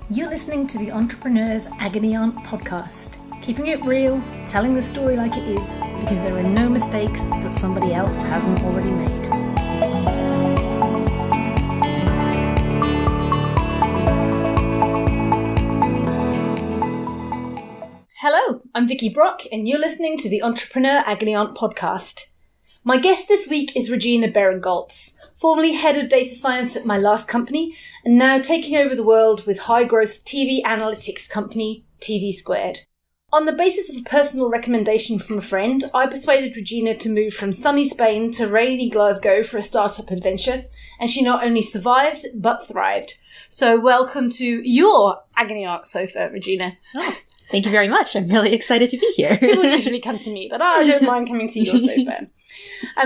You're listening to the Entrepreneur's Agony Aunt podcast, keeping it real, telling the story like it is, because there are no mistakes that somebody else hasn't already made. Hello, I'm Vicky Brock, and you're listening to the Entrepreneur Agony Aunt podcast. My guest this week is Regina Berengolts, formerly head of data science at my last company, and now taking over the world with high-growth TV analytics company, TV². On the basis of a personal recommendation from a friend, I persuaded Regina to move from sunny Spain to rainy Glasgow for a startup adventure, and she not only survived, but thrived. So welcome to your Agony Aunt sofa, Regina. Oh, thank you very much. I'm really excited to be here. People usually come to me, but I don't mind coming to your sofa.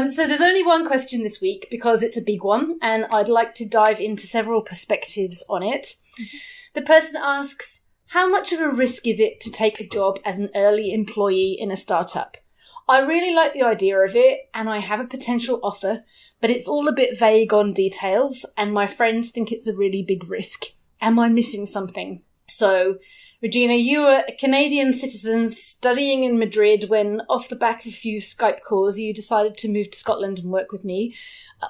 So there's only one question this week because it's a big one, and I'd like to dive into several perspectives on it. The person asks, how much of a risk is it to take a job as an early employee in a startup? I really like the idea of it, and I have a potential offer, but it's all a bit vague on details, and my friends think it's a really big risk. Am I missing something? So, Regina, you were a Canadian citizen studying in Madrid when, off the back of a few Skype calls, you decided to move to Scotland and work with me.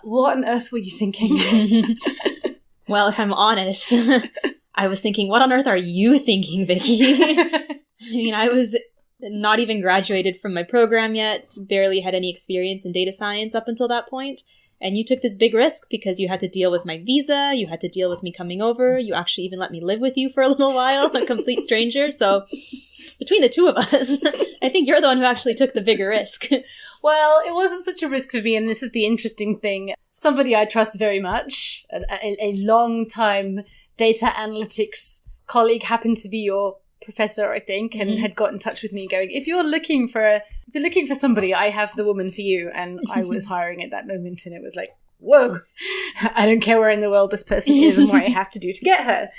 What on earth were you thinking? Well, if I'm honest, I was thinking, what on earth are you thinking, Vicky? I mean, I was not even graduated from my program yet, barely had any experience in data science up until that point. And you took this big risk because you had to deal with my visa, you had to deal with me coming over, you actually even let me live with you for a little while, a complete stranger. So between the two of us, I think you're the one who actually took the bigger risk. Well, it wasn't such a risk for me, and this is the interesting thing. Somebody I trust very much, a long-time data analytics colleague, happened to be your professor, I think, and had got in touch with me going, if you're looking for somebody, I have the woman for you. And I was hiring at that moment, and it was like, whoa, I don't care where in the world this person is and what I have to do to get her.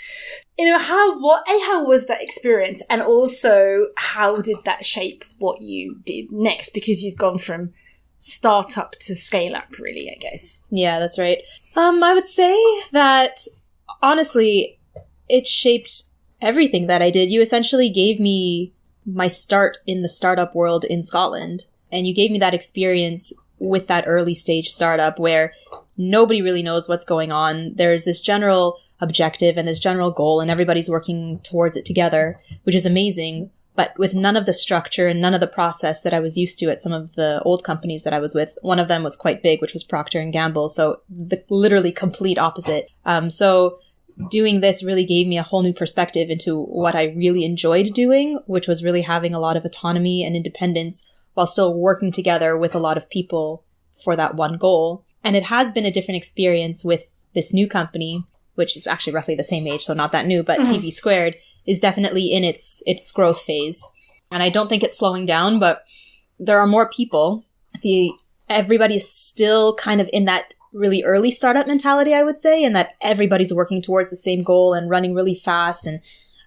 You know, how was that experience? And also, how did that shape what you did next? Because you've gone from startup to scale up, really, I guess. Yeah, that's right. I would say that, honestly, it shaped everything that I did. You essentially gave me my start in the startup world in Scotland, and you gave me that experience with that early stage startup where nobody really knows what's going on. There's this general objective and this general goal, and everybody's working towards it together, which is amazing, but with none of the structure and none of the process that I was used to at some of the old companies that I was with. One of them was quite big, which was Procter & Gamble, so the literally complete opposite. So doing this really gave me a whole new perspective into what I really enjoyed doing, which was really having a lot of autonomy and independence while still working together with a lot of people for that one goal. And it has been a different experience with this new company, which is actually roughly the same age, so not that new, but TV², is definitely in its growth phase. And I don't think it's slowing down, but there are more people. Everybody's still kind of in that really early startup mentality, I would say, and that everybody's working towards the same goal and running really fast and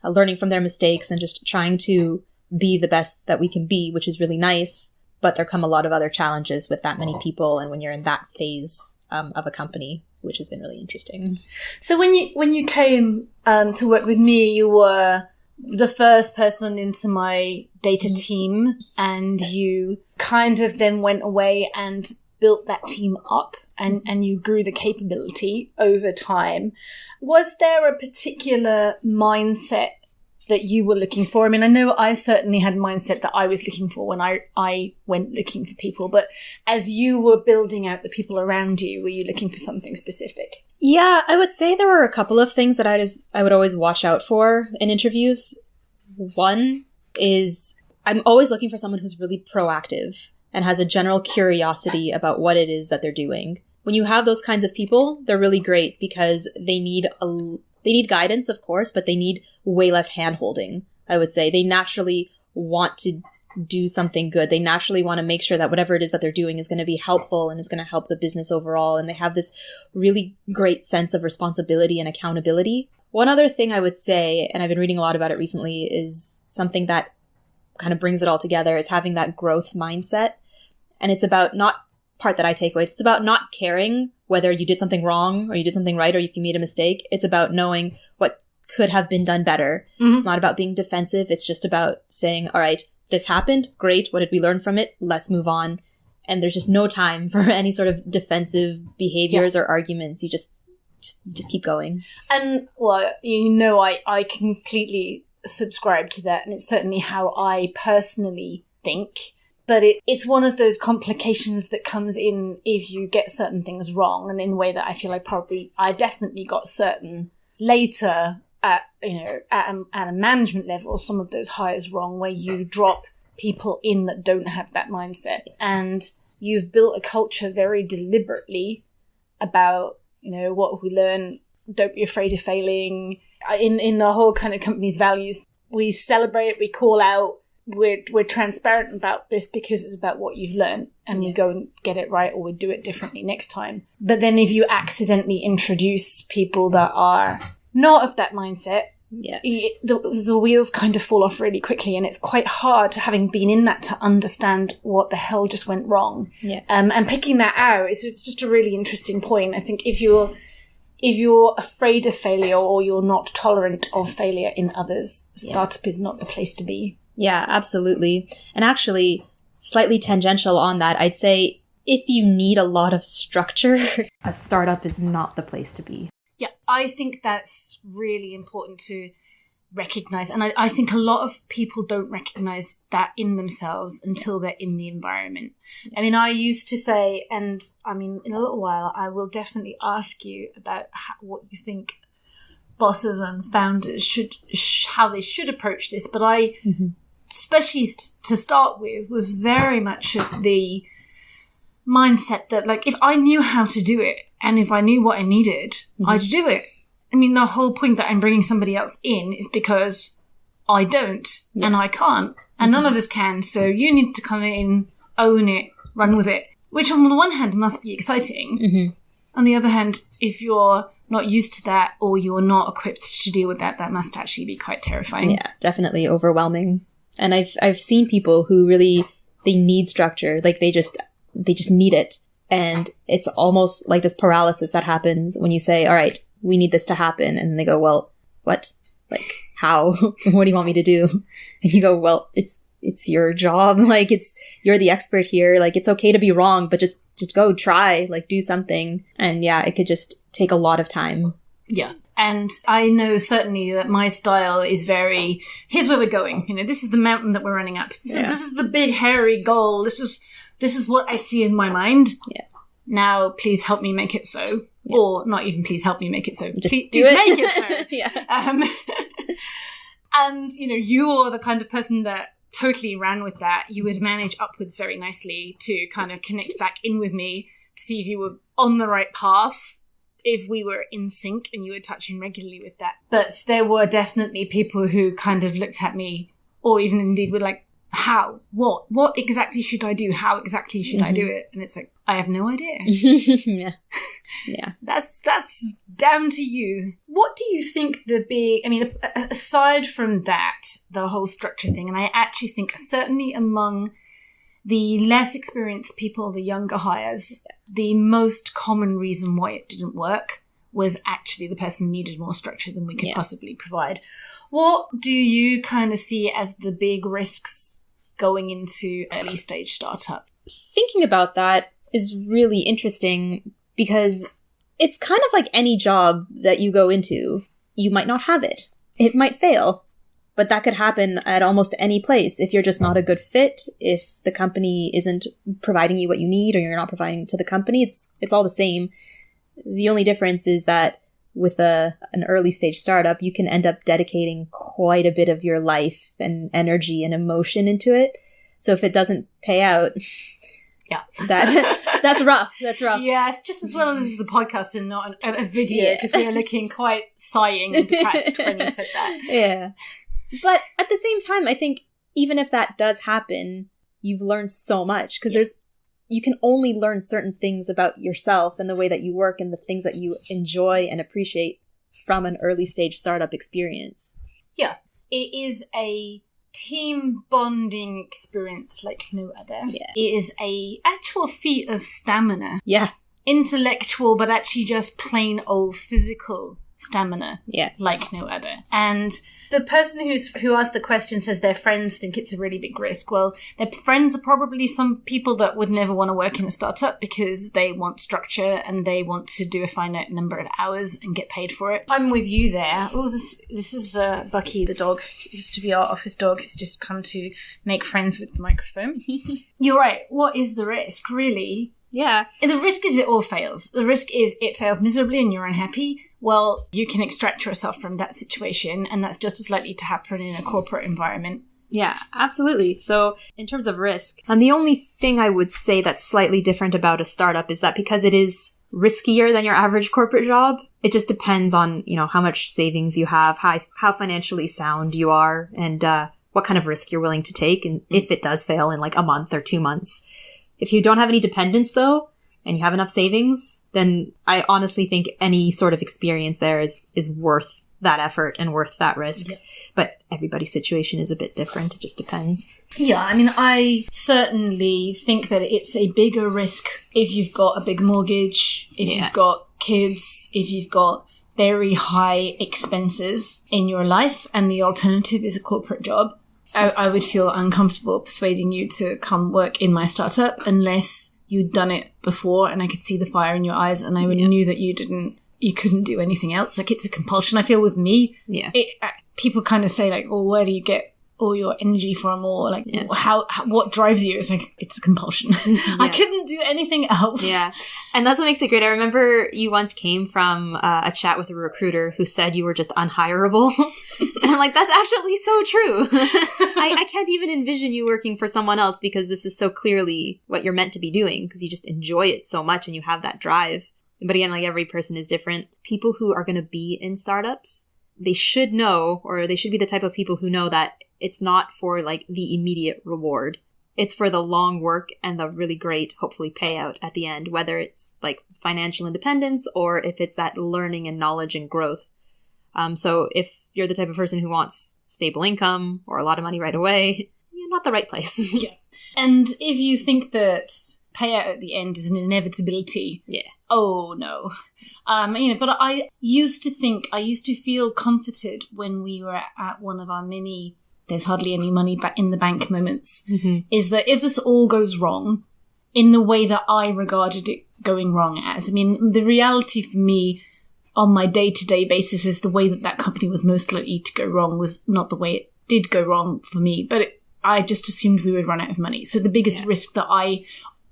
learning from their mistakes and just trying to be the best that we can be, which is really nice. But there come a lot of other challenges with that many people and when you're in that phase of a company, which has been really interesting. So when you came to work with me, you were the first person into my data team, and you kind of then went away and built that team up, and you grew the capability over time. Was there a particular mindset that you were looking for? I mean, I know I certainly had a mindset that I was looking for when I went looking for people, but as you were building out the people around you, were you looking for something specific? Yeah, I would say there were a couple of things that I would always watch out for in interviews. One is I'm always looking for someone who's really proactive and has a general curiosity about what it is that they're doing. When you have those kinds of people, they're really great because they need guidance, of course, but they need way less hand-holding, I would say. They naturally want to do something good. They naturally want to make sure that whatever it is that they're doing is going to be helpful and is going to help the business overall. And they have this really great sense of responsibility and accountability. One other thing I would say, and I've been reading a lot about it recently, is something that kind of brings it all together, is having that growth mindset. And it's about part that I take away, it's about not caring whether you did something wrong or you did something right or if you made a mistake. It's about knowing what could have been done better. It's not about being defensive. It's just about saying, all right, this happened. Great. What did we learn from it? Let's move on. And there's just no time for any sort of defensive behaviors or arguments. You just keep going. And, well, I completely subscribe to that. And it's certainly how I personally think. But it's one of those complications that comes in if you get certain things wrong. And in the way that I feel like I definitely got certain later at a management level, some of those hires wrong, where you drop people in that don't have that mindset. And you've built a culture very deliberately about, what we learn, don't be afraid of failing. In the whole kind of company's values, we celebrate, we call out, we're transparent about this because it's about what you've learned, and we go and get it right, or we do it differently next time. But then if you accidentally introduce people that are not of that mindset, the wheels kind of fall off really quickly, and it's quite hard, having been in that, to understand what the hell just went wrong. And picking that out it's just a really interesting point. I think if you're afraid of failure, or you're not tolerant of failure in others, startup is not the place to be. Yeah, absolutely. And actually, slightly tangential on that, I'd say if you need a lot of structure, a startup is not the place to be. Yeah, I think that's really important to recognize. And I think a lot of people don't recognize that in themselves until they're in the environment. I mean, I used to say, and I mean, in a little while, I will definitely ask you about what you think bosses and founders how they should approach this. But I, especially to start with, was very much of the mindset that, like, if I knew how to do it and if I knew what I needed, I'd do it. I mean, the whole point that I'm bringing somebody else in is because I don't and I can't, and none of us can. So you need to come in, own it, run with it, which on the one hand must be exciting. On the other hand, if you're not used to that, or you're not equipped to deal with that, that must actually be quite terrifying. Yeah, definitely overwhelming. And I've seen people who really, they need structure, like they just need it. And it's almost like this paralysis that happens when you say, all right, we need this to happen. And they go, well, what? Like, how? What do you want me to do? And you go, well, it's your job. Like, you're the expert here. Like, it's okay to be wrong, but just go try, like, do something. And yeah, it could just take a lot of time. Yeah. And I know certainly that my style is very, here's where we're going. This is the mountain that we're running up. This is the big, hairy goal. This is what I see in my mind. Yeah. Now, please help me make it so. Yeah. Or not even please help me make it so. Just please it. Make it so. Yeah. And, you're the kind of person that totally ran with that. You would manage upwards very nicely to kind of connect back in with me to see if you were on the right path, if we were in sync and you were touching regularly with that. But there were definitely people who kind of looked at me, or even indeed were like, how? What exactly should I do? How exactly should I do it? And it's like, I have no idea. Yeah. Yeah. That's down to you. What do you think aside from that, the whole structure thing, and I actually think certainly among the less experienced people, the younger hires, the most common reason why it didn't work was actually the person needed more structure than we could possibly provide. What do you kind of see as the big risks going into early stage startup? Thinking about that is really interesting because it's kind of like any job that you go into. You might not have it. It might fail. But that could happen at almost any place. If you're just not a good fit, if the company isn't providing you what you need, or you're not providing to the company, it's all the same. The only difference is that with an early stage startup, you can end up dedicating quite a bit of your life and energy and emotion into it. So if it doesn't pay out, that's rough. That's rough. Yeah, it's just as well as this is a podcast and not a video, because we are looking quite sighing and depressed when you said that. Yeah. But at the same time, I think even if that does happen, you've learned so much, because you can only learn certain things about yourself and the way that you work and the things that you enjoy and appreciate from an early stage startup experience. Yeah, it is a team bonding experience like no other. Yeah. It is a actual feat of stamina. Yeah. Intellectual, but actually just plain old physical stamina Yeah. like no other. And the person who asked the question says their friends think it's a really big risk. Well, their friends are probably some people that would never want to work in a startup because they want structure and they want to do a finite number of hours and get paid for it. I'm with you there. Oh, this is Bucky, the dog. He used to be our office dog. He's just come to make friends with the microphone. You're right. What is the risk, really? Yeah. The risk is it all fails. The risk is it fails miserably and you're unhappy. Well, you can extract yourself from that situation, and that's just as likely to happen in a corporate environment. Yeah, absolutely. So in terms of risk, the only thing I would say that's slightly different about a startup is that because it is riskier than your average corporate job, it just depends on, how much savings you have, how financially sound you are, and what kind of risk you're willing to take, and if it does fail in like a month or 2 months. If you don't have any dependents, though, and you have enough savings, then I honestly think any sort of experience there is worth that effort and worth that risk. Yeah. But everybody's situation is a bit different. It just depends. Yeah, I mean, I certainly think that it's a bigger risk if you've got a big mortgage, if you've got kids, if you've got very high expenses in your life, and the alternative is a corporate job. I would feel uncomfortable persuading you to come work in my startup unless you'd done it before and I could see the fire in your eyes and I knew that you couldn't do anything else. Like, it's a compulsion. I feel with me, people kind of say like, oh, where do you get all your energy from? Or like, what drives you? It's like, it's a compulsion. I couldn't do anything else. Yeah. And that's what makes it great. I remember you once came from a chat with a recruiter who said you were just unhireable. And I'm like, that's actually so true. I can't even envision you working for someone else because this is so clearly what you're meant to be doing because you just enjoy it so much and you have that drive. But again, like, every person is different. People who are going to be in startups, they should know, or they should be the type of people who know that it's not for like the immediate reward. It's for the long work and the really great, hopefully, payout at the end, whether it's like financial independence or if it's that learning and knowledge and growth. So if you're the type of person who wants stable income or a lot of money right away, you're not the right place. Yeah. And if you think that payout at the end is an inevitability, oh no. But I used to feel comforted when we were at one of our mini there's hardly any money back in the bank moments, is that if this all goes wrong in the way that I regarded it going wrong as, I mean, the reality for me on my day-to-day basis is the way that company was most likely to go wrong was not the way it did go wrong for me, but I just assumed we would run out of money. So the biggest risk that I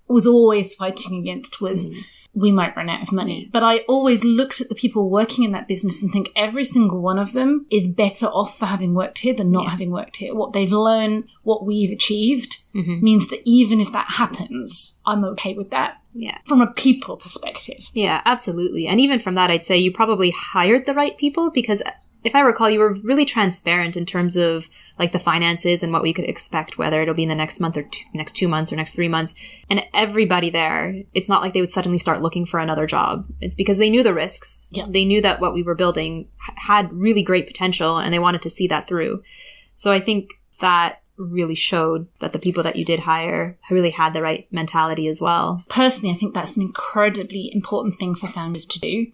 was always fighting against was we might run out of money. But I always looked at the people working in that business and think every single one of them is better off for having worked here than not having worked here. What they've learned, what we've achieved means that even if that happens, I'm okay with that. Yeah. From a people perspective. Yeah, absolutely. And even from that, I'd say you probably hired the right people because if I recall, you were really transparent in terms of like the finances and what we could expect, whether it'll be in the next month or next 2 months or next 3 months. And everybody there, it's not like they would suddenly start looking for another job. It's because they knew the risks. Yeah. They knew that what we were building had really great potential and they wanted to see that through. So I think that really showed that the people that you did hire really had the right mentality as well. Personally, I think that's an incredibly important thing for founders to do.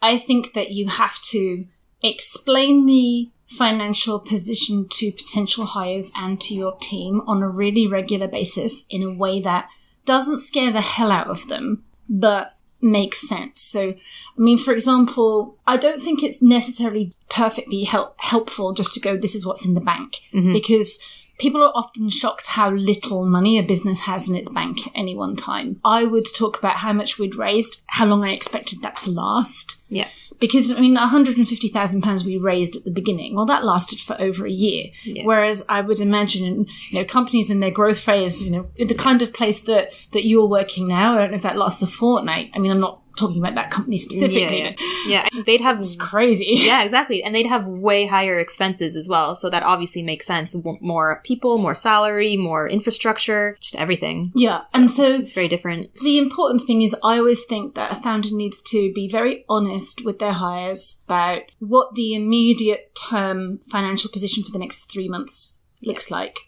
I think that you have to explain the financial position to potential hires and to your team on a really regular basis in a way that doesn't scare the hell out of them, but makes sense. So, I mean, for example, I don't think it's necessarily perfectly helpful just to go, this is what's in the bank, because people are often shocked how little money a business has in its bank at any one time. I would talk about how much we'd raised, how long I expected that to last. Yeah. Because, I mean, £150,000 we raised at the beginning, well, that lasted for over a year. Yeah. Whereas I would imagine, companies in their growth phase, the kind of place that you're working now, I don't know if that lasts a fortnight. I mean, I'm not talking about that company specifically. Yeah. They'd have this crazy. Yeah, exactly. And they'd have way higher expenses as well. So that obviously makes sense. More people, more salary, more infrastructure, just everything. Yeah. And so it's very different. The important thing is I always think that a founder needs to be very honest with their hires about what the immediate term financial position for the next 3 months looks like.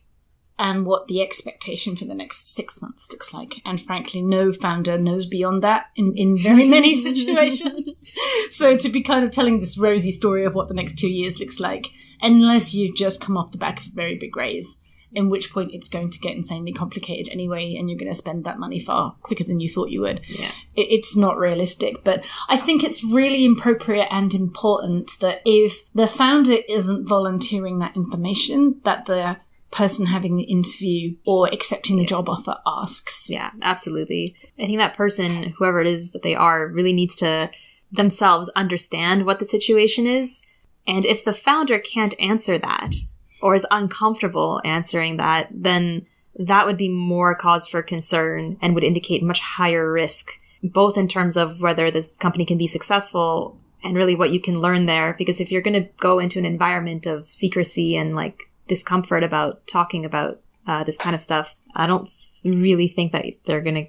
and what the expectation for the next 6 months looks like. And frankly, no founder knows beyond that in very many situations. So to be kind of telling this rosy story of what the next 2 years looks like, unless you've just come off the back of a very big raise, in which point it's going to get insanely complicated anyway, and you're going to spend that money far quicker than you thought you would. Yeah. It's not realistic. But I think it's really appropriate and important that if the founder isn't volunteering that information, that the person having the interview or accepting the job offer asks. Yeah, absolutely. I think that person, whoever it is that they are, really needs to themselves understand what the situation is. And if the founder can't answer that or is uncomfortable answering that, then that would be more cause for concern and would indicate much higher risk, both in terms of whether this company can be successful and really what you can learn there. Because if you're going to go into an environment of secrecy and like discomfort about talking about this kind of stuff, I don't really think that they're going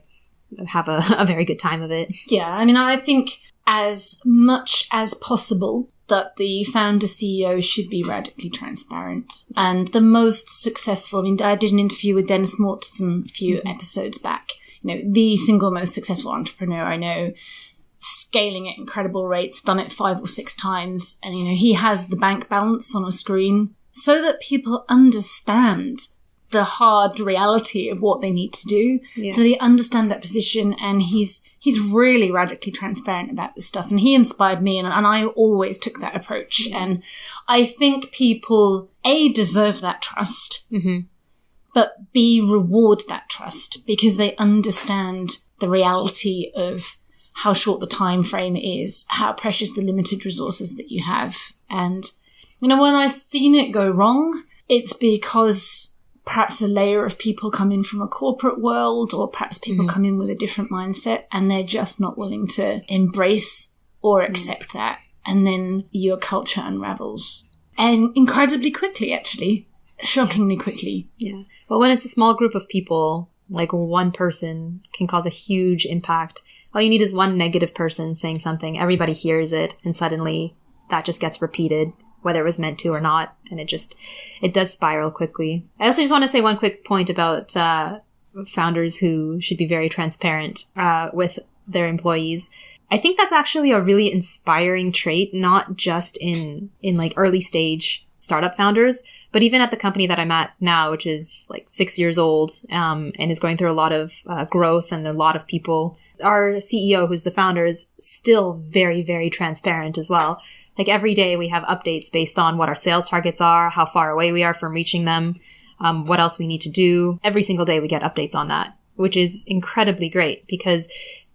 to have a very good time of it. Yeah, I mean, I think as much as possible that the founder CEO should be radically transparent. And the most successful, I mean, I did an interview with Dennis Mortensen a few episodes back, the single most successful entrepreneur I know, scaling at incredible rates, done it 5 or 6 times. And, he has the bank balance on a screen so that people understand the hard reality of what they need to do. Yeah. So they understand that position, and he's really radically transparent about this stuff. And he inspired me, and I always took that approach. Yeah. And I think people, A, deserve that trust, but B, reward that trust because they understand the reality of how short the time frame is, how precious the limited resources that you have. And when I've seen it go wrong, it's because perhaps a layer of people come in from a corporate world, or perhaps people come in with a different mindset and they're just not willing to embrace or accept that. And then your culture unravels. And incredibly quickly, actually. Shockingly quickly. Yeah. Well, when it's a small group of people, like one person can cause a huge impact. All you need is one negative person saying something, everybody hears it, and suddenly that just gets repeated, whether it was meant to or not. And it does spiral quickly. I also just want to say one quick point about founders who should be very transparent with their employees. I think that's actually a really inspiring trait, not just in like early stage startup founders, but even at the company that I'm at now, which is like 6 years old and is going through a lot of growth and a lot of people. Our CEO, who's the founder, is still very, very transparent as well. Like every day we have updates based on what our sales targets are, how far away we are from reaching them, what else we need to do. Every single day we get updates on that, which is incredibly great because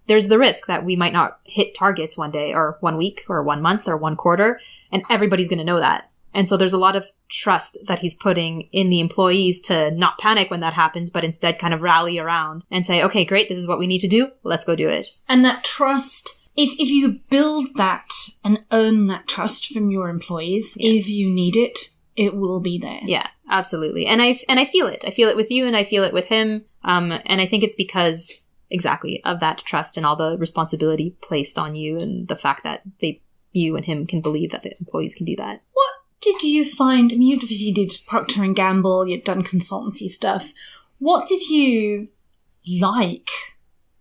there's the risk that we might not hit targets one day or 1 week or 1 month or 1 quarter, and everybody's going to know that. And so there's a lot of trust that he's putting in the employees to not panic when that happens, but instead kind of rally around and say, okay, great, this is what we need to do. Let's go do it. And that trust, if you build that and earn that trust from your employees, if you need it, it will be there. Yeah, absolutely. And I feel it. I feel it with you and I feel it with him. And I think it's because exactly of that trust and all the responsibility placed on you and the fact that you and him can believe that the employees can do that. What did you find? I mean, you obviously did Procter & Gamble, you'd done consultancy stuff. What did you like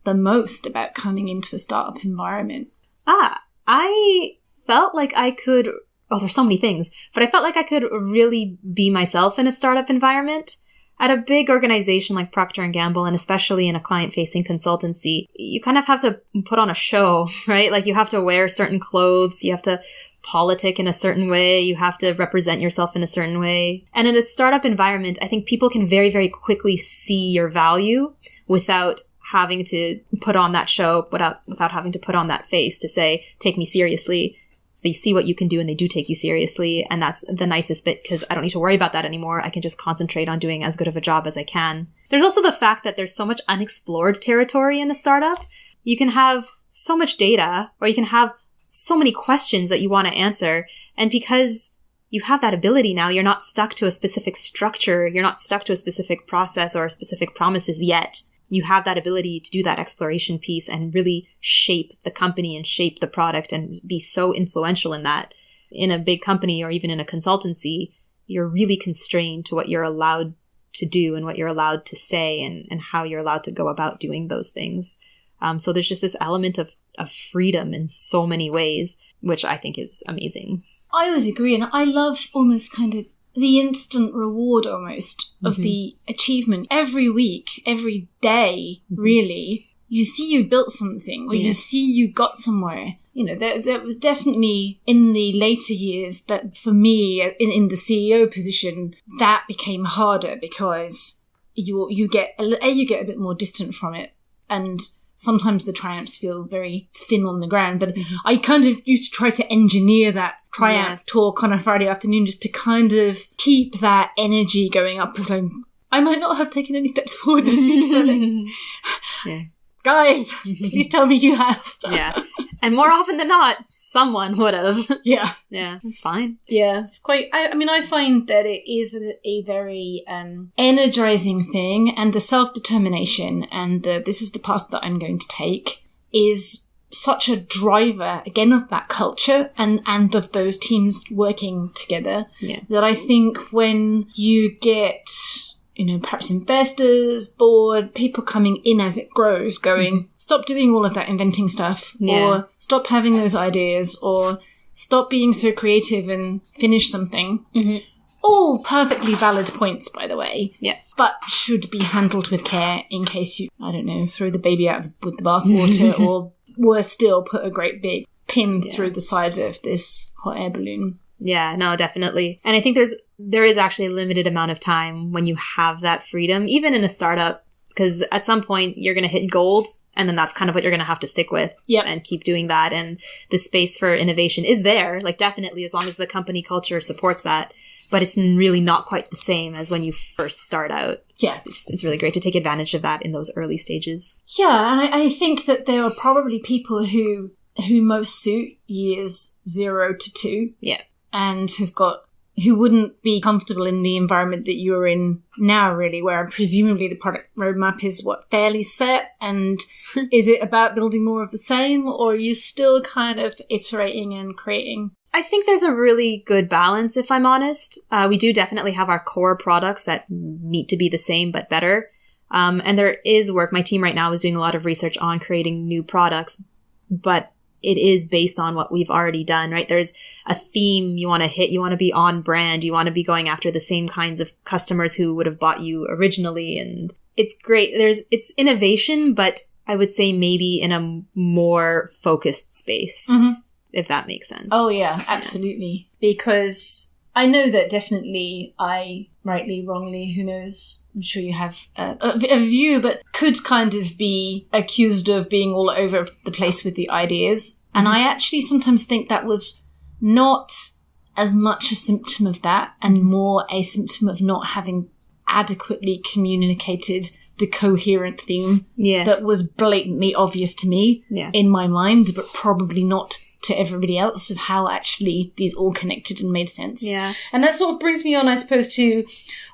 the most about coming into a startup environment? I felt like I could, there's so many things, but I felt like I could really be myself in a startup environment. At a big organization like Procter & Gamble, and especially in a client-facing consultancy, you kind of have to put on a show, right? Like you have to wear certain clothes, you have to politic in a certain way, you have to represent yourself in a certain way. And in a startup environment, I think people can very, very quickly see your value without having to put on that show, without having to put on that face to say, take me seriously. They see what you can do and they do take you seriously. And that's the nicest bit because I don't need to worry about that anymore. I can just concentrate on doing as good of a job as I can. There's also the fact that there's so much unexplored territory in a startup. You can have so much data, or you can have so many questions that you want to answer. And because you have that ability now, you're not stuck to a specific structure. You're not stuck to a specific process or specific promises yet. You have that ability to do that exploration piece and really shape the company and shape the product and be so influential in that. In a big company or even in a consultancy, you're really constrained to what you're allowed to do and what you're allowed to say and how you're allowed to go about doing those things. So there's just this element of freedom in so many ways, which I think is amazing. I would agree, and I love almost kind of the instant reward almost of the achievement. Every week, every day, really, you see you built something, or you see you got somewhere. You know, there was definitely in the later years that for me, in the CEO position, that became harder because you get a bit more distant from it, and sometimes the triumphs feel very thin on the ground. But I kind of used to try to engineer that triumph talk on a Friday afternoon just to kind of keep that energy going up. Like, I might not have taken any steps forward this week. Guys, please tell me you have. And more often than not, someone would have. Yeah, that's fine. Yeah, it's quite. I mean, I find that it is a very energizing thing, and the self-determination and this is the path that I'm going to take is such a driver again of that culture and of those teams working together. That I think when you get, you know, perhaps investors, board, people coming in as it grows, going, stop doing all of that inventing stuff, or stop having those ideas, or stop being so creative and finish something. All perfectly valid points, by the way. But should be handled with care in case you, I don't know, throw the baby out with the bathwater, or worse still, put a great big pin through the side of this hot air balloon. Yeah, no, definitely. And I think there is actually a limited amount of time when you have that freedom, even in a startup, because at some point you're going to hit gold, and then that's kind of what you're going to have to stick with and keep doing that. And the space for innovation is there, like definitely, as long as the company culture supports that. But it's really not quite the same as when you first start out. It's really great to take advantage of that in those early stages. Yeah, and I think that there are probably people who most suit years 0 to 2. And who wouldn't be comfortable in the environment that you're in now, really, where presumably the product roadmap is fairly set, and is it about building more of the same, or are you still kind of iterating and creating? I think there's a really good balance, if I'm honest. We do definitely have our core products that need to be the same but better. And there is work. My team right now is doing a lot of research on creating new products, but it is based on what we've already done, right? There's a theme you want to hit. You want to be on brand. You want to be going after the same kinds of customers who would have bought you originally. And it's great. It's innovation, but I would say maybe in a more focused space, if that makes sense. Oh, yeah, absolutely. Because I know that definitely I, rightly, wrongly, who knows, I'm sure you have a view, but could kind of be accused of being all over the place with the ideas. And I actually sometimes think that was not as much a symptom of that and more a symptom of not having adequately communicated the coherent theme that was blatantly obvious to me in my mind, but probably not to everybody else, of how actually these all connected and made sense. And that sort of brings me on, I suppose, to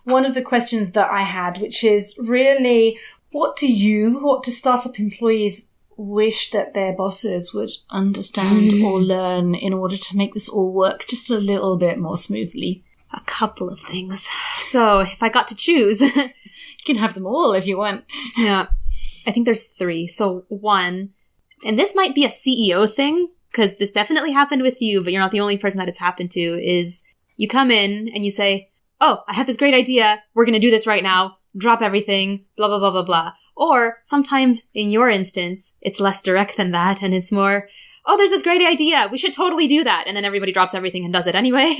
one of the questions that I had, which is really, what do startup employees wish that their bosses would understand or learn in order to make this all work just a little bit more smoothly? A couple of things. So if I got to choose, you can have them all if you want. I think there's 3. So 1, and this might be a CEO thing, because this definitely happened with you, but you're not the only person that it's happened to, is you come in and you say, oh, I have this great idea. We're going to do this right now. Drop everything, blah, blah, blah, blah, blah. Or sometimes in your instance, it's less direct than that. And it's more, oh, there's this great idea. We should totally do that. And then everybody drops everything and does it anyway.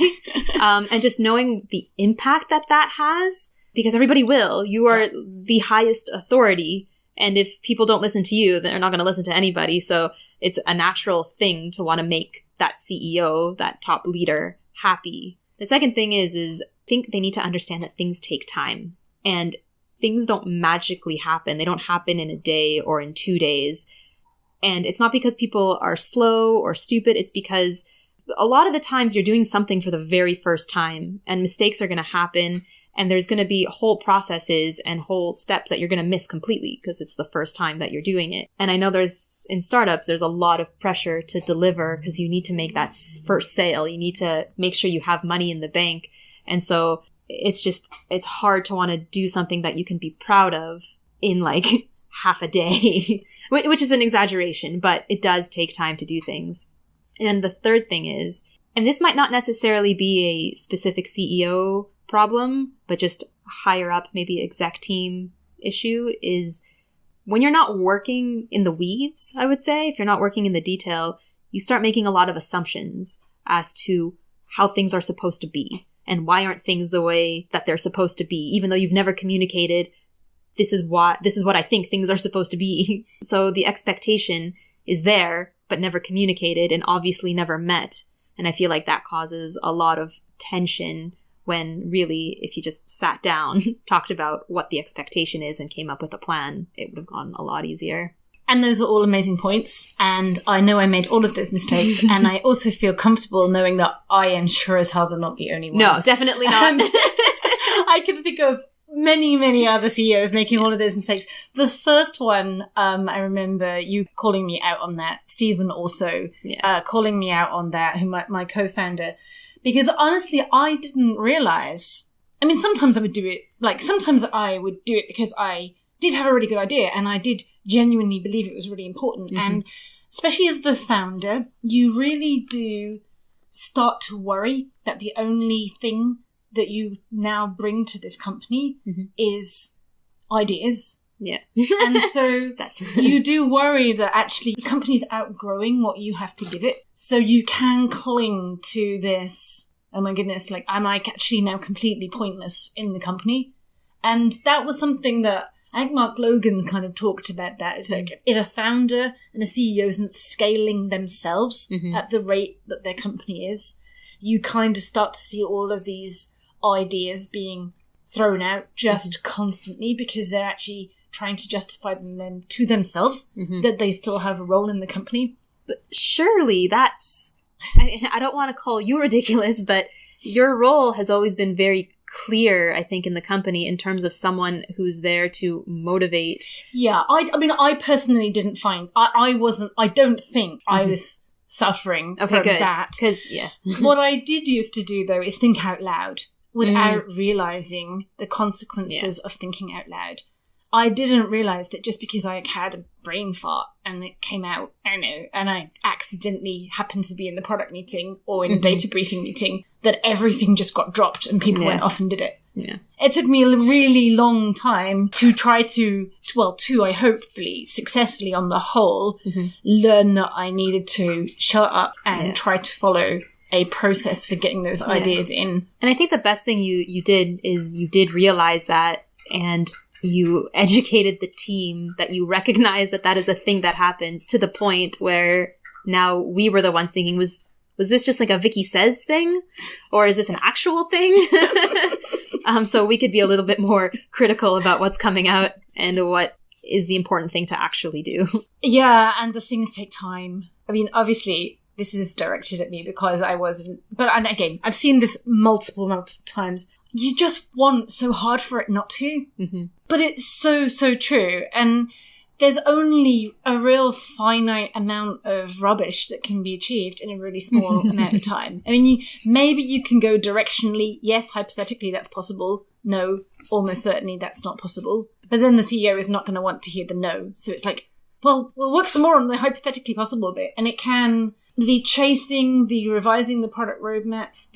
And just knowing the impact that has, because everybody will. You are the highest authority. And if people don't listen to you, they're not going to listen to anybody. So it's a natural thing to want to make that CEO, that top leader, happy. The second thing is I think they need to understand that things take time. And things don't magically happen. They don't happen in a day or in 2 days. And it's not because people are slow or stupid. It's because a lot of the times you're doing something for the very first time, and mistakes are going to happen. And there's going to be whole processes and whole steps that you're going to miss completely because it's the first time that you're doing it. And I know in startups, there's a lot of pressure to deliver because you need to make that first sale. You need to make sure you have money in the bank. And so it's hard to want to do something that you can be proud of in like half a day, which is an exaggeration, but it does take time to do things. And the third thing is, and this might not necessarily be a specific CEO problem, but just higher up, maybe exec team issue, is when you're not working in the weeds, I would say, if you're not working in the detail, you start making a lot of assumptions as to how things are supposed to be and why aren't things the way that they're supposed to be, even though you've never communicated, this is what I think things are supposed to be. So the expectation is there, but never communicated and obviously never met. And I feel like that causes a lot of tension when really, if you just sat down, talked about what the expectation is and came up with a plan, it would have gone a lot easier. And those are all amazing points. And I know I made all of those mistakes. And I also feel comfortable knowing that I am sure as hell they're not the only one. No, definitely not. I can think of many, many other CEOs making all of those mistakes. The first one, I remember you calling me out on that. Stephen also calling me out on that, who my co-founder. Because honestly, I didn't realize. I mean, sometimes I would do it. Like, sometimes I would do it because I did have a really good idea and I did genuinely believe it was really important. Mm-hmm. And especially as the founder, you really do start to worry that the only thing that you now bring to this company is ideas. Yeah. And so you do worry that actually the company's outgrowing what you have to give it. So you can cling to this, oh my goodness, like, am I actually now completely pointless in the company? And that was something that I think Mark Logan kind of talked about that. It's like, if a founder and a CEO isn't scaling themselves at the rate that their company is, you kind of start to see all of these ideas being thrown out just constantly because they're actually trying to justify them to themselves that they still have a role in the company. But surely that's... I don't want to call you ridiculous, but your role has always been very clear, I think, in the company in terms of someone who's there to motivate. Yeah, I mean, I personally didn't find... I don't think I was suffering from that. Because, what I did used to do, though, is think out loud without realizing the consequences of thinking out loud. I didn't realize that just because I had a brain fart and it came out, I don't know, and I accidentally happened to be in the product meeting or in a data briefing meeting, that everything just got dropped and people went off and did it. Yeah. It took me a really long time to try to I hopefully successfully on the whole, learn that I needed to shut up and try to follow a process for getting those ideas in. And I think the best thing you did is you did realize that, and you educated the team that you recognize that is a thing that happens, to the point where now we were the ones thinking, was this just like a Vicky Says thing? Or is this an actual thing? So we could be a little bit more critical about what's coming out and what is the important thing to actually do. Yeah, and the things take time. I mean, obviously, this is directed at me because I wasn't... And again, I've seen this multiple times. You just want so hard for it not to. But it's so, so true. And there's only a real finite amount of rubbish that can be achieved in a really small amount of time. I mean, maybe you can go directionally. Yes, hypothetically, that's possible. No, almost certainly that's not possible. But then the CEO is not going to want to hear the no. So it's like, well, we'll work some more on the hypothetically possible bit. And it can... The chasing, the revising the product roadmaps,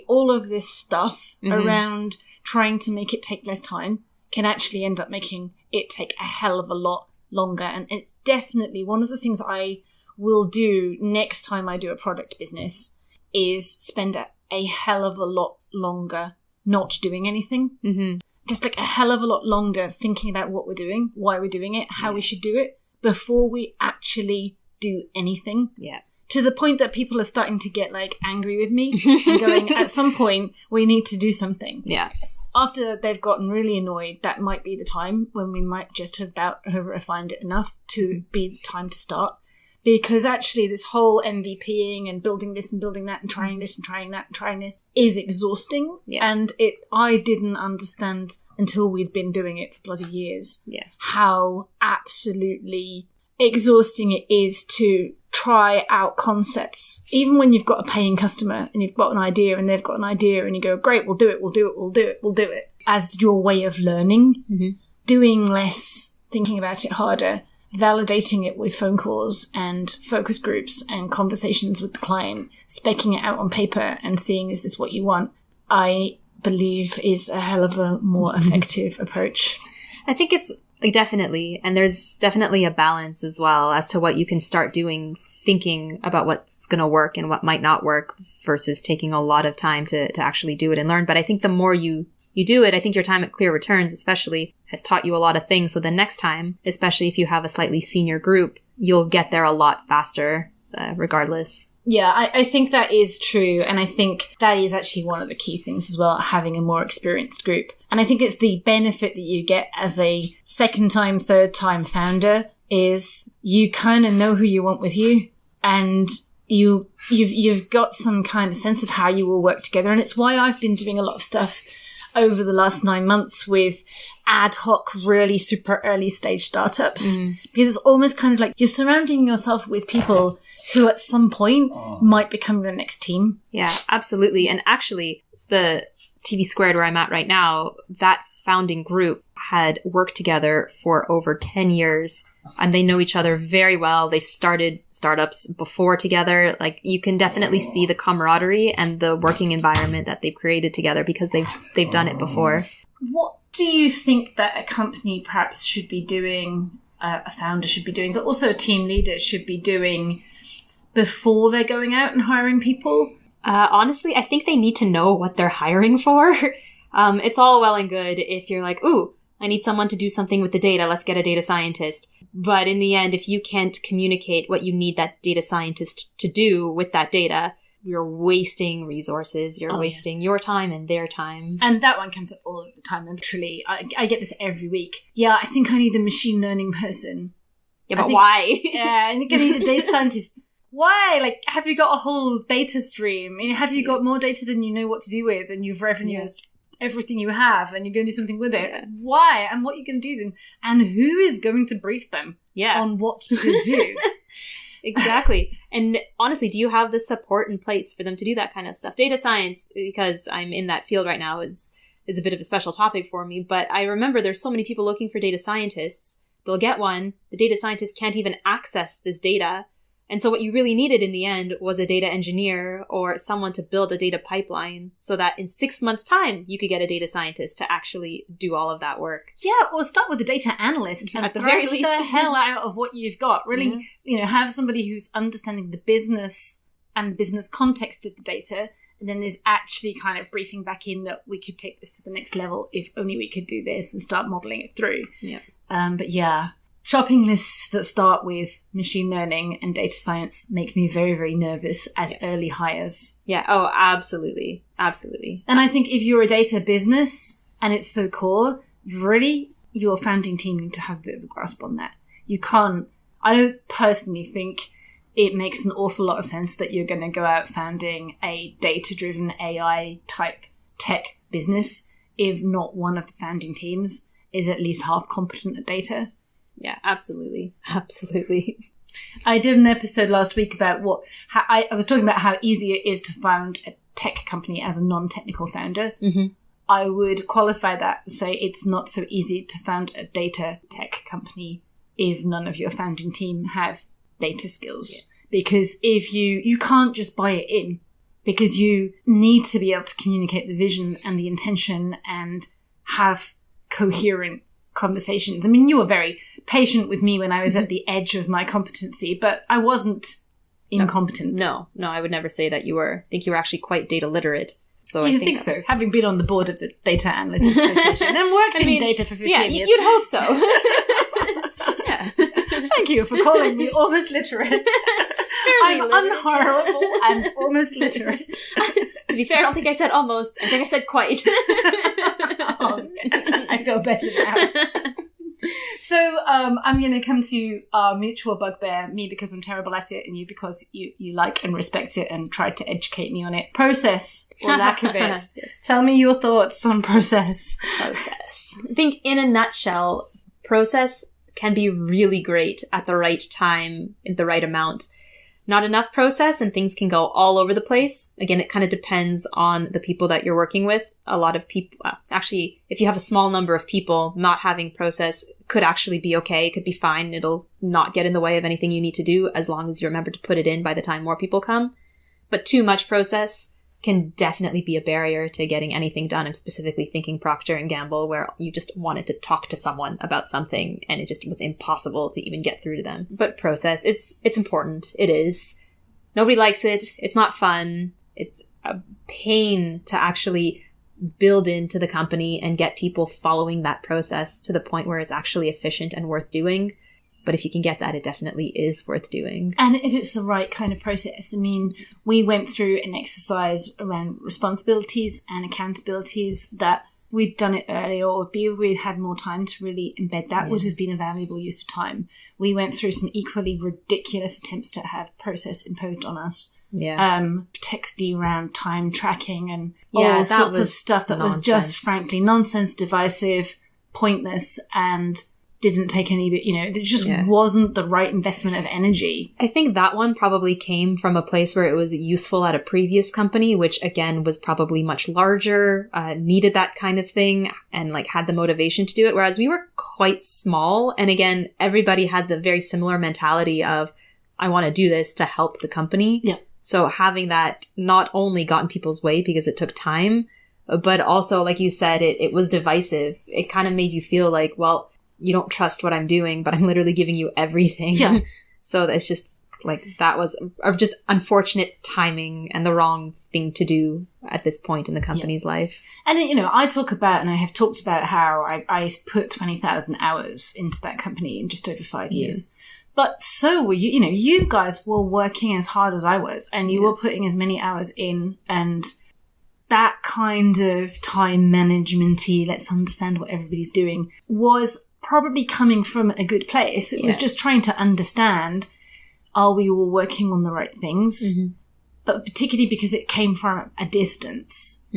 all of this stuff around trying to make it take less time can actually end up making it take a hell of a lot longer. And it's definitely one of the things I will do next time I do a product business is spend a hell of a lot longer not doing anything. Just like a hell of a lot longer thinking about what we're doing, why we're doing it, how we should do it before we actually do anything. Yeah. To the point that people are starting to get like angry with me and going, at some point, we need to do something. Yeah. After they've gotten really annoyed, that might be the time when we might just have refined it enough to be the time to start. Because actually this whole MVPing and building this and building that and trying this and trying that and trying this is exhausting. Yeah. And I didn't understand until we'd been doing it for bloody years how absolutely exhausting it is to try out concepts, even when you've got a paying customer and you've got an idea and they've got an idea and you go, great, we'll do it, as your way of learning, doing less, thinking about it harder, validating it with phone calls and focus groups and conversations with the client, speccing it out on paper and seeing, is this what you want? I believe is a hell of a more effective approach. I think it's definitely, and there's definitely a balance as well as to what you can start doing, thinking about what's going to work and what might not work versus taking a lot of time to actually do it and learn. But I think the more you do it, I think your time at Clear Returns especially has taught you a lot of things. So the next time, especially if you have a slightly senior group, you'll get there a lot faster regardless. Yeah, I think that is true. And I think that is actually one of the key things as well, having a more experienced group. And I think it's the benefit that you get as a second time, third time founder is you kind of know who you want with you, and you've got some kind of sense of how you will work together. And it's why I've been doing a lot of stuff over the last 9 months with ad hoc, really super early stage startups, because it's almost kind of like you're surrounding yourself with people who at some point might become your next team. Yeah, absolutely. And actually, the TV Squared where I'm at right now, that founding group had worked together for over 10 years and they know each other very well. They've started startups before together. Like, you can definitely see the camaraderie and the working environment that they've created together because they've done it before. What do you think that a company perhaps should be doing, a founder should be doing, but also a team leader should be doing before they're going out and hiring people? Honestly, I think they need to know what they're hiring for. It's all well and good if you're like, ooh, I need someone to do something with the data. Let's get a data scientist. But in the end, if you can't communicate what you need that data scientist to do with that data, you're wasting resources. You're wasting your time and their time. And that one comes up all the time. And literally, I get this every week. Yeah, I think I need a machine learning person. Yeah, but why? Yeah, I think I need a data scientist. Why? Like, have you got a whole data stream? I mean, have you got more data than you know what to do with, and you've revenued everything you have, and you're going to do something with it? Yeah. Why? And what are you going to do then? And who is going to brief them on what to do? Exactly. And honestly, do you have the support in place for them to do that kind of stuff? Data science, because I'm in that field right now, is a bit of a special topic for me. But I remember there's so many people looking for data scientists. They'll get one. The data scientist can't even access this data. And so what you really needed in the end was a data engineer or someone to build a data pipeline so that in 6 months' time, you could get a data scientist to actually do all of that work. Yeah, or start with a data analyst and at the very least the hell out of what you've got. Really, have somebody who's understanding the business and the business context of the data, and then is actually kind of briefing back in that we could take this to the next level if only we could do this and start modeling it through. Yeah. But yeah. Shopping lists that start with machine learning and data science make me very, very nervous as early hires. Yeah. Oh, absolutely. Absolutely. And I think if you're a data business and it's so core, really, your founding team need to have a bit of a grasp on that. I don't personally think it makes an awful lot of sense that you're going to go out founding a data-driven AI type tech business if not one of the founding teams is at least half competent at data. Yeah, absolutely. Absolutely. I did an episode last week about I was talking about how easy it is to found a tech company as a non-technical founder. Mm-hmm. I would qualify that and say it's not so easy to found a data tech company if none of your founding team have data skills. Yeah. Because if you can't just buy it in, because you need to be able to communicate the vision and the intention and have coherent conversations. I mean, you were very patient with me when I was at the edge of my competency, but I wasn't incompetent. No, I would never say that you were. I think you were actually quite data literate. So I think so. Having been on the board of the Data Analytics Association and worked in data for 15 years. You'd hope so. Yeah. Thank you for calling me almost literate. I'm unhirable and almost literate. To be fair, I don't think I said almost. I think I said quite. I feel better now. So I'm going to come to our mutual bugbear, me because I'm terrible at it and you because you like and respect it and tried to educate me on it. Process, or lack of it. Yes. Tell me your thoughts on process. Process. I think in a nutshell, process can be really great at the right time, in the right amount. not enough process and things can go all over the place. Again, it kind of depends on the people that you're working with. A lot of people, actually, if you have a small number of people, not having process could actually be okay. It could be fine. It'll not get in the way of anything you need to do as long as you remember to put it in by the time more people come. But too much process can definitely be a barrier to getting anything done. I'm specifically thinking Procter & Gamble, where you just wanted to talk to someone about something and it just was impossible to even get through to them. But process, it's important. It is. Nobody likes it. It's not fun. It's a pain to actually build into the company and get people following that process to the point where it's actually efficient and worth doing. But if you can get that, it definitely is worth doing. And if it's the right kind of process. I mean, we went through an exercise around responsibilities and accountabilities that we'd done it earlier, or we'd had more time to really embed that, would have been a valuable use of time. We went through some equally ridiculous attempts to have process imposed on us. Yeah. Particularly around time tracking and all sorts of stuff that was just frankly nonsense, divisive, pointless, and didn't take any, it just wasn't the right investment of energy. I think that one probably came from a place where it was useful at a previous company, which again was probably much larger, needed that kind of thing, and like had the motivation to do it. Whereas we were quite small. And again, everybody had the very similar mentality of, I want to do this to help the company. Yeah. So having that not only got in people's way because it took time, but also, like you said, it was divisive. It kind of made you feel like, well, you don't trust what I'm doing, but I'm literally giving you everything. Yeah. So it's just like, that was just unfortunate timing and the wrong thing to do at this point in the company's life. And, I talk about, and I have talked about how I put 20,000 hours into that company in just over 5 years. But so were you, you guys were working as hard as I was, and you were putting as many hours in, and that kind of time management-y, let's understand what everybody's doing, was probably coming from a good place. It was just trying to understand, are we all working on the right things? Mm-hmm. But particularly because it came from a distance,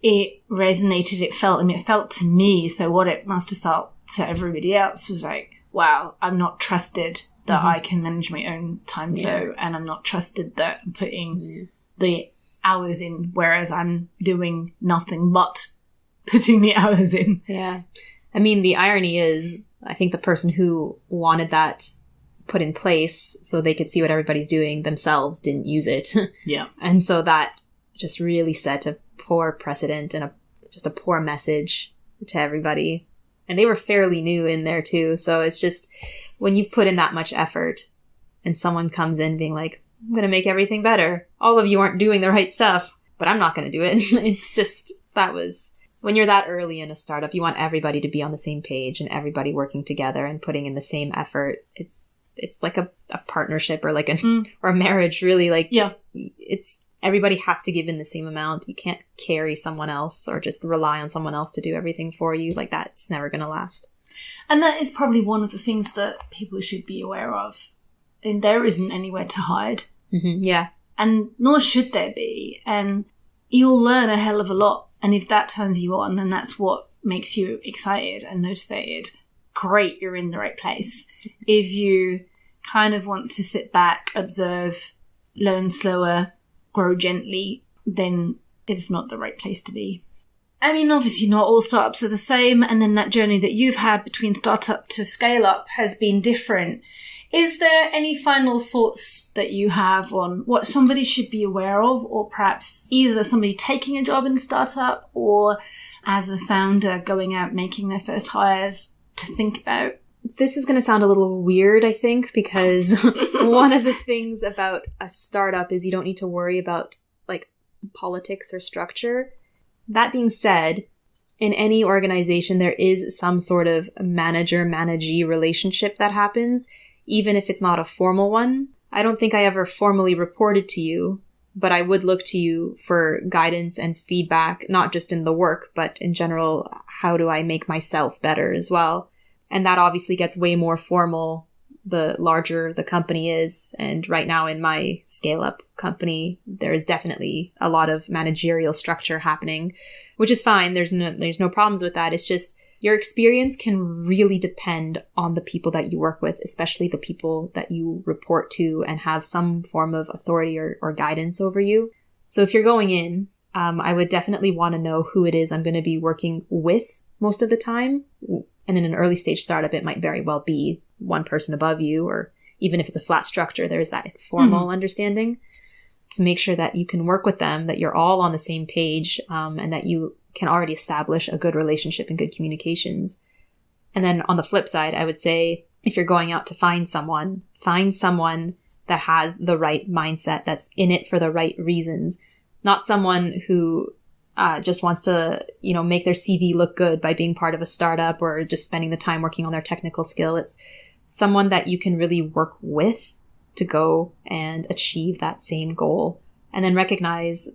it resonated, it felt to me, so what it must have felt to everybody else was like, wow, I'm not trusted that I can manage my own time flow, and I'm not trusted that I'm putting the hours in, whereas I'm doing nothing but putting the hours in. Yeah. I mean, the irony is, I think the person who wanted that put in place so they could see what everybody's doing themselves didn't use it. Yeah. And so that just really set a poor precedent and just a poor message to everybody. And they were fairly new in there too. So it's just, when you put in that much effort and someone comes in being like, I'm going to make everything better. All of you aren't doing the right stuff, but I'm not going to do it. It's just, that was... When you're that early in a startup, you want everybody to be on the same page and everybody working together and putting in the same effort. It's like a partnership or like or a marriage, really. Like, it's everybody has to give in the same amount. You can't carry someone else or just rely on someone else to do everything for you. Like, that's never going to last. And that is probably one of the things that people should be aware of. And there isn't anywhere to hide. Mm-hmm, yeah. And nor should there be. And you'll learn a hell of a lot. And if that turns you on and that's what makes you excited and motivated, great, you're in the right place. If you kind of want to sit back, observe, learn slower, grow gently, then it's not the right place to be. I mean, obviously not all startups are the same, and then that journey that you've had between startup to scale up has been different. Is there any final thoughts that you have on what somebody should be aware of, or perhaps either somebody taking a job in a startup or as a founder going out making their first hires to think about? This is going to sound a little weird, I think, because one of the things about a startup is you don't need to worry about like politics or structure. That being said, in any organization, there is some sort of manager-managee relationship that happens, even if it's not a formal one. I don't think I ever formally reported to you, but I would look to you for guidance and feedback, not just in the work, but in general, how do I make myself better as well? And that obviously gets way more formal the larger the company is. And right now in my scale-up company, there is definitely a lot of managerial structure happening, which is fine. There's no problems with that. It's just Your experience can really depend on the people that you work with, especially the people that you report to and have some form of authority or guidance over you. So if you're going in, I would definitely want to know who it is I'm going to be working with most of the time. And in an early stage startup, it might very well be one person above you, or even if it's a flat structure, there's that informal understanding to make sure that you can work with them, that you're all on the same page, and that you can already establish a good relationship and good communications. And then on the flip side, I would say if you're going out to find someone that has the right mindset, that's in it for the right reasons, not someone who just wants to, make their CV look good by being part of a startup or just spending the time working on their technical skill. It's someone that you can really work with to go and achieve that same goal. And then recognize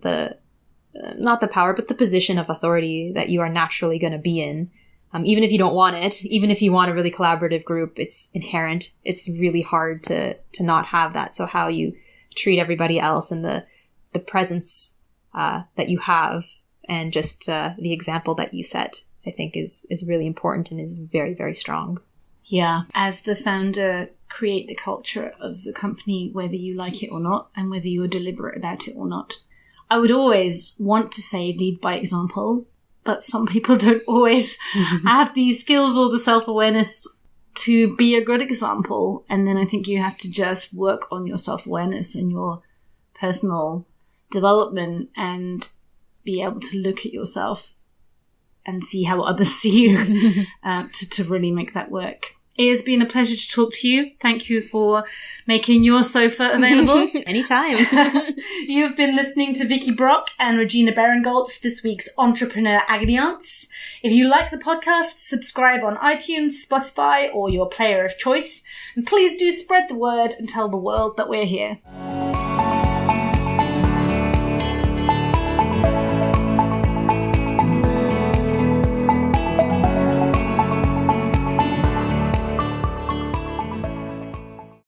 not the power, but the position of authority that you are naturally going to be in. Even if you don't want it, even if you want a really collaborative group, it's inherent. It's really hard to not have that. So how you treat everybody else and the presence that you have and just the example that you set, I think is really important and is very, very strong. Yeah. As the founder, create the culture of the company, whether you like it or not, and whether you're deliberate about it or not. I would always want to say lead by example, but some people don't always have these skills or the self-awareness to be a good example. And then I think you have to just work on your self-awareness and your personal development and be able to look at yourself and see how others see you to really make that work. It has been a pleasure to talk to you. Thank you for making your sofa available. Anytime. You've been listening to Vicky Brock and Regina Berengolts, this week's Entrepreneur Agony Aunts. If you like the podcast, subscribe on iTunes, Spotify, or your player of choice. And please do spread the word and tell the world that we're here.